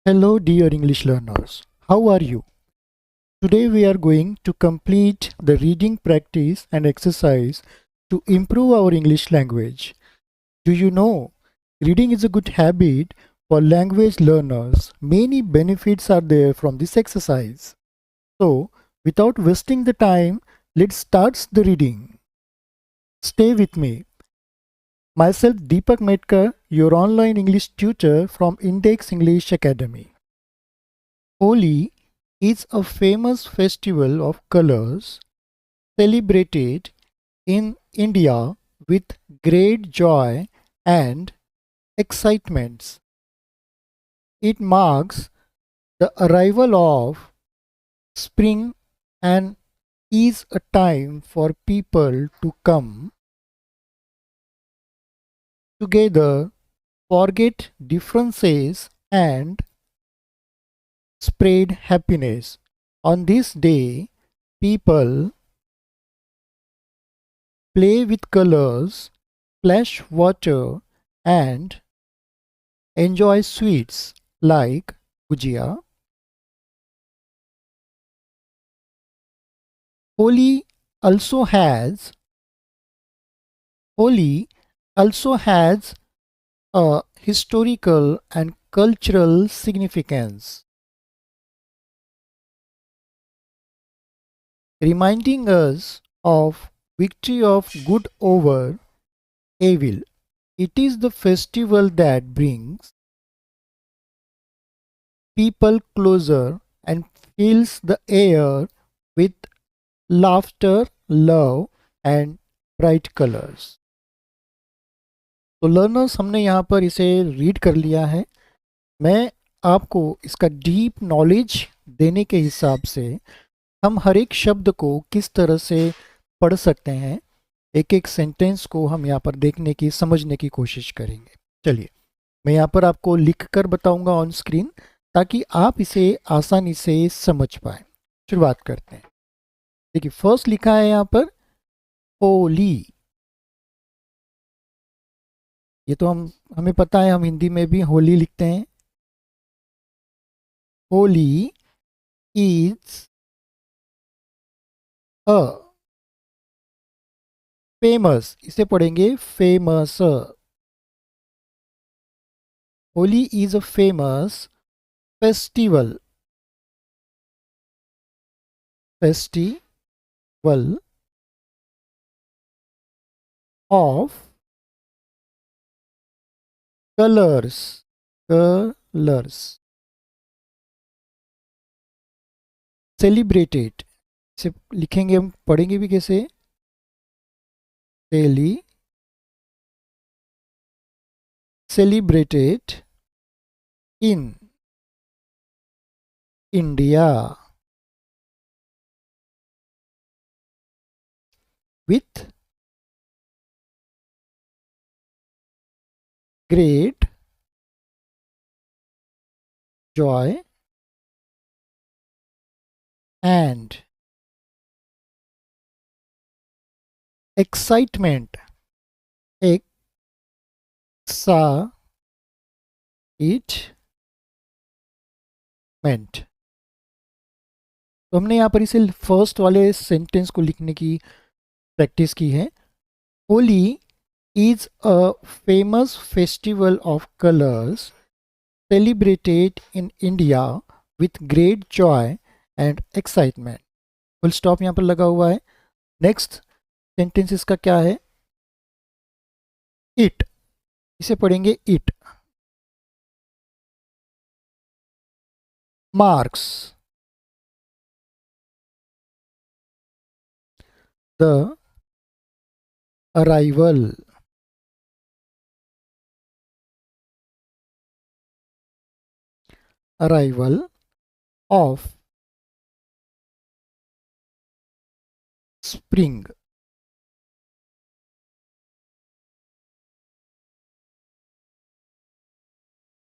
Hello, dear English learners. How are you? Today we are going to complete the reading practice and exercise to improve our English language. Do you know? Reading is a good habit for language learners. Many benefits are there from this exercise. So, without wasting the time, let's start the reading. Stay with me. Myself, Deepak Metkar, your online English tutor from Index English Academy. Holi is a famous festival of colors celebrated in India with great joy and excitements. It marks the arrival of spring and is a time for people to come together, forget differences, and spread happiness. On this day, people play with colors, splash water, and enjoy sweets like gujia. Holi also has Holi also has a historical and cultural significance, reminding us of victory of good over evil. It is the festival that brings people closer and fills the air with laughter, love and bright colors. तो learners हमने यहाँ पर इसे read कर लिया है। मैं आपको इसका डीप नॉलेज देने के हिसाब से हम हर एक शब्द को किस तरह से पढ़ सकते हैं, एक एक सेंटेंस को हम यहाँ पर देखने की समझने की कोशिश करेंगे। चलिए, मैं यहाँ पर आपको लिख कर बताऊँगा ऑन स्क्रीन ताकि आप इसे आसानी से समझ पाए। शुरुआत करते हैं। देखिए, फर्स्ट लिखा है यहाँ पर होली। ये तो हमें पता है, हम हिंदी में भी होली लिखते हैं। होली इज अ फेमस, इसे पढ़ेंगे famous. Holi is a famous festival, festival of colours, colours celebrated, इसे लिखेंगे, हम पढ़ेंगे भी कैसे, celebrated in India with great joy and excitement, excitement। तो हमने यहाँ पर इसे फर्स्ट वाले सेंटेंस को लिखने की प्रैक्टिस की है। Holi is a famous festival of colours celebrated in India with great Joy and excitement. Full stop यहाँ पर लगा हुआ है। नेक्स्ट सेंटेंस इसका क्या है, इट, इसे पढ़ेंगे it marks the arrival arrival of spring.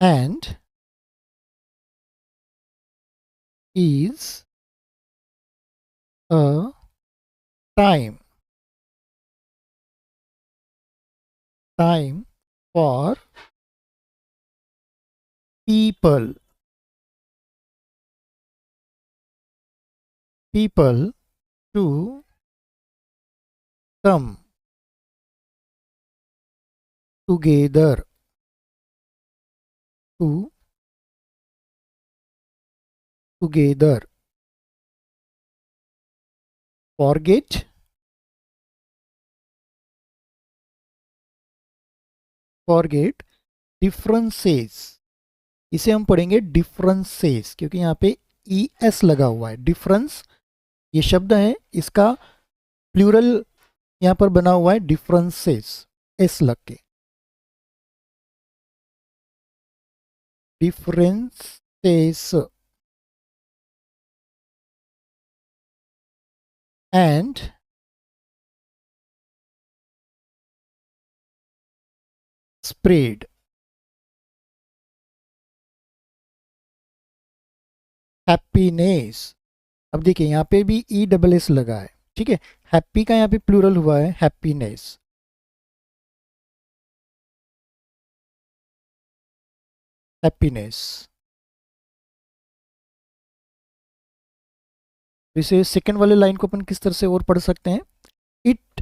And is a time, time for people people to come together, to together. Forget, forget differences. इसे हम पढ़ेंगे डिफरेंसेस, क्योंकि यहाँ पे ई एस लगा हुआ है। डिफरेंस ये शब्द है, इसका प्लूरल यहाँ पर बना हुआ है डिफरेंसेस, एस लग के। Differences and spread happiness. अब देखिए यहाँ पे भी ई डबल एस लगा है, ठीक है। हैप्पी का यहाँ पे प्लूरल हुआ है हैप्पीनेस। हैप्पीनेस। इसे सेकंड वाले लाइन को अपन किस तरह से और पढ़ सकते हैं? It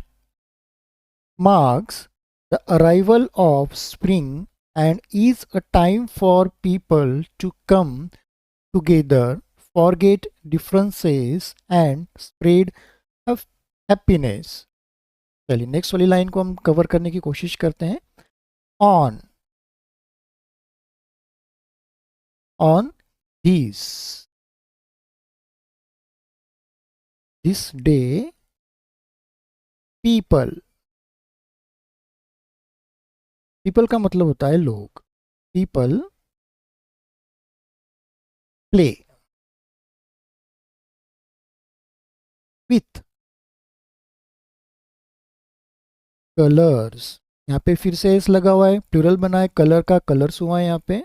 marks the arrival of spring and is a time for people to come together, forget differences and spread happiness. चलिए नेक्स्ट वाली लाइन को हम कवर करने की कोशिश करते हैं। On, on this day people, people का मतलब होता है लोग। People play with colours. यहाँ पे फिर से एस लगा हुआ है, प्लूरल बना है, कलर का कलर्स हुआ है यहाँ पे।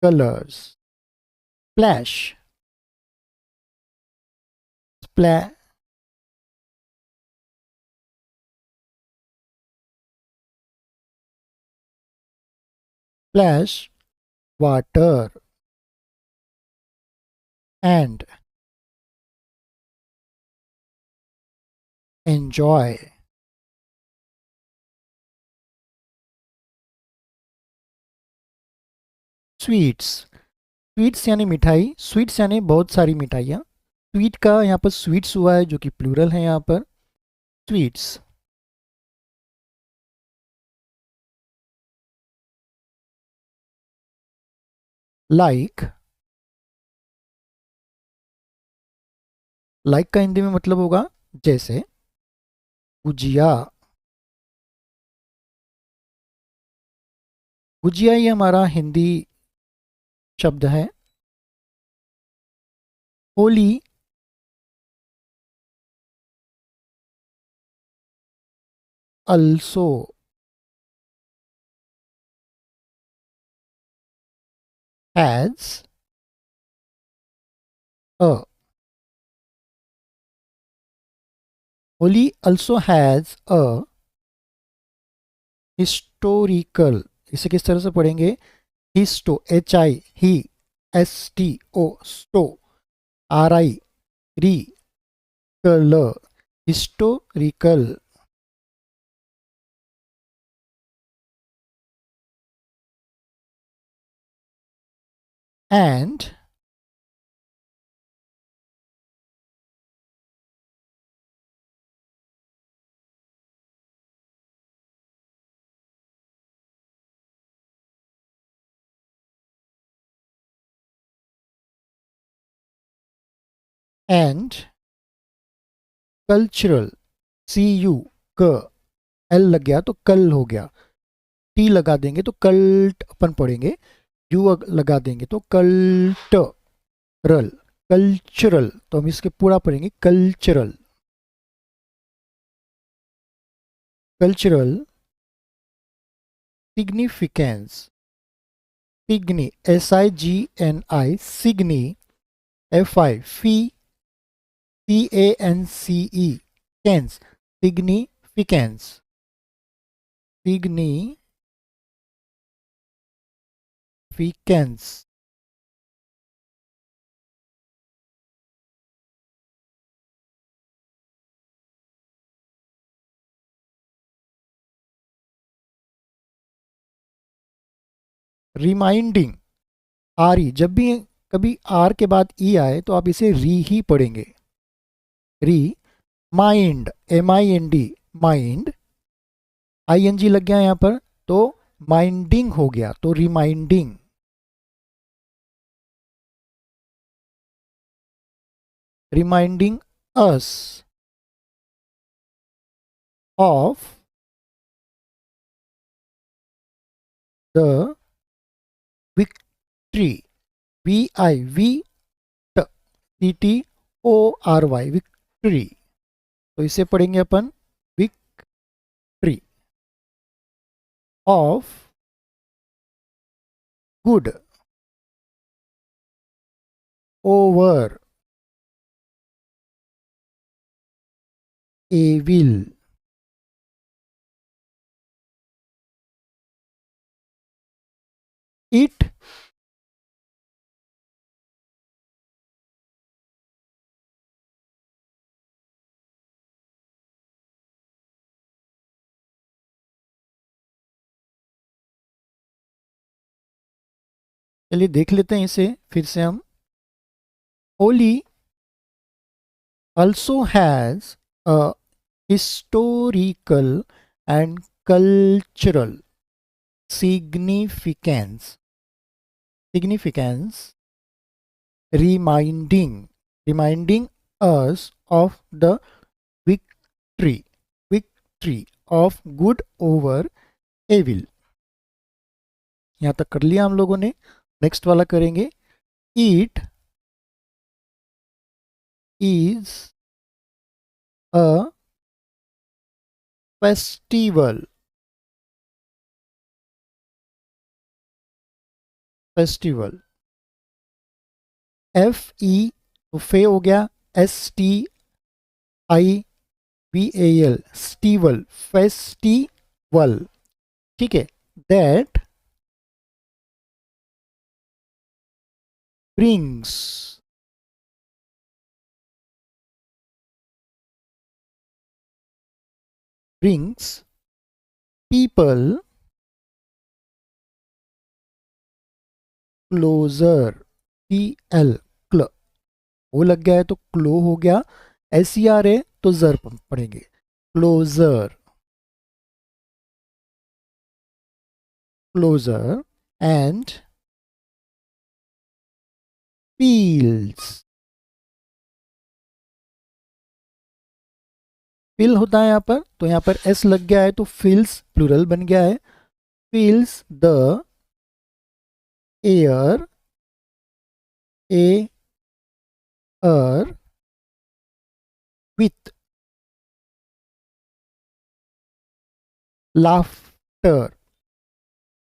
Colours. Splash, splash splash water and enjoy. Sweets, sweets यानी मिठाई, स्वीट्स यानी बहुत सारी मिठाइयाँ। स्वीट का यहाँ पर स्वीट्स हुआ है जो कि प्लूरल है यहाँ पर। स्वीट्स। लाइक, लाइक का हिंदी में मतलब होगा जैसे। गुजिया, गुजिया ये हमारा हिंदी शब्द है। Holi also has a, Holi also has a historical, इसे किस तरह से पढ़ेंगे? Histo, H I hi, S T O sto, R I ri cal, historical. And and cultural, C U cu, L लग गया तो कल हो गया, टी लगा देंगे तो कल्ट अपन पढ़ेंगे, यू लगा देंगे तो कल्टरल। कल्चरल तो हम इसके पूरा पढ़ेंगे cultural. Cultural significance, signi, S I G N I, signi, F I fi, C A N C E, cance, significance, significance. Reminding, R E, जब भी कभी आर के बाद ई आए तो आप इसे री ही पढ़ेंगे, re. Mind, M I N D, mind, I N G लग गया यहाँ पर तो माइंडिंग हो गया, तो reminding. Reminding us of the victory, V I C T T O R Y, victory. तो इसे पढ़ेंगे अपन victory of good over evil. It चलिए देख लेते हैं इसे फिर से हम। Holi also has a historical and cultural significance, reminding us of the victory of good over evil। यहाँ तक कर लिया हम लोगों ने। नेक्स्ट वाला करेंगे। It is a festival, F E तो फे हो गया, S T I V A L, stival, festival, ठीक है। That brings people closer, T L, cl, वो लग गया है तो क्लो हो गया। एस ई आर है तो जर पढ़ेंगे, क्लोजर, एंड फील्स, फील होता है यहाँ पर, तो यहाँ पर एस लग गया है तो फील्स प्लूरल बन गया है। Fills the air, A R with laughter,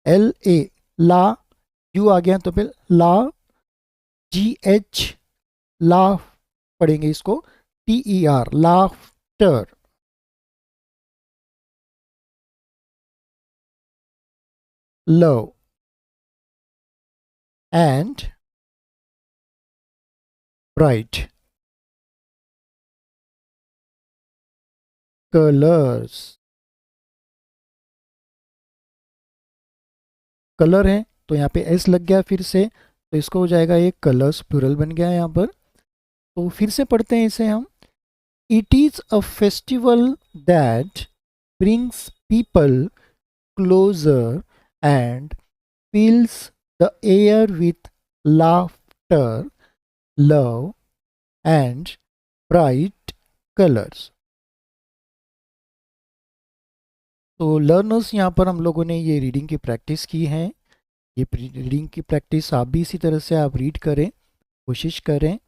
L A, la, U आ गया तो फिर ला, जी एच, लाफ पढ़ेंगे इसको, T E R, laughter. Love and bright, colours, colour है तो यहाँ पे एस लग गया फिर से, तो इसको हो जाएगा ये कलर्स, प्लूरल बन गया है यहाँ पर। तो फिर से पढ़ते हैं इसे हम। It is a festival that brings people closer and fills the air with laughter, love and bright colors। तो लर्नर्स यहाँ पर हम लोगों ने ये रीडिंग की प्रैक्टिस की है। ये रीडिंग की प्रैक्टिस आप भी इसी तरह से आप रीड करें, कोशिश करें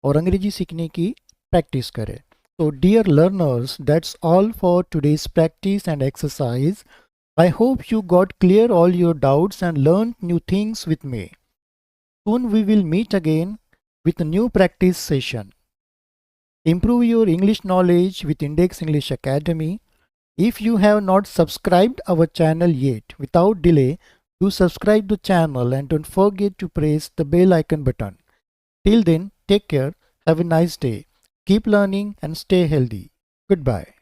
और अंग्रेजी सीखने की प्रैक्टिस करें। तो dear learners, that's all for today's practice and exercise. I hope you got clear all your doubts and learned new things with me. Soon we will meet again with a new practice session. Improve your English knowledge with Index English Academy. If you have not subscribed our channel yet, without delay, do subscribe the channel and don't forget to press the bell icon button. Till then, take care, have a nice day, keep learning and stay healthy. Goodbye.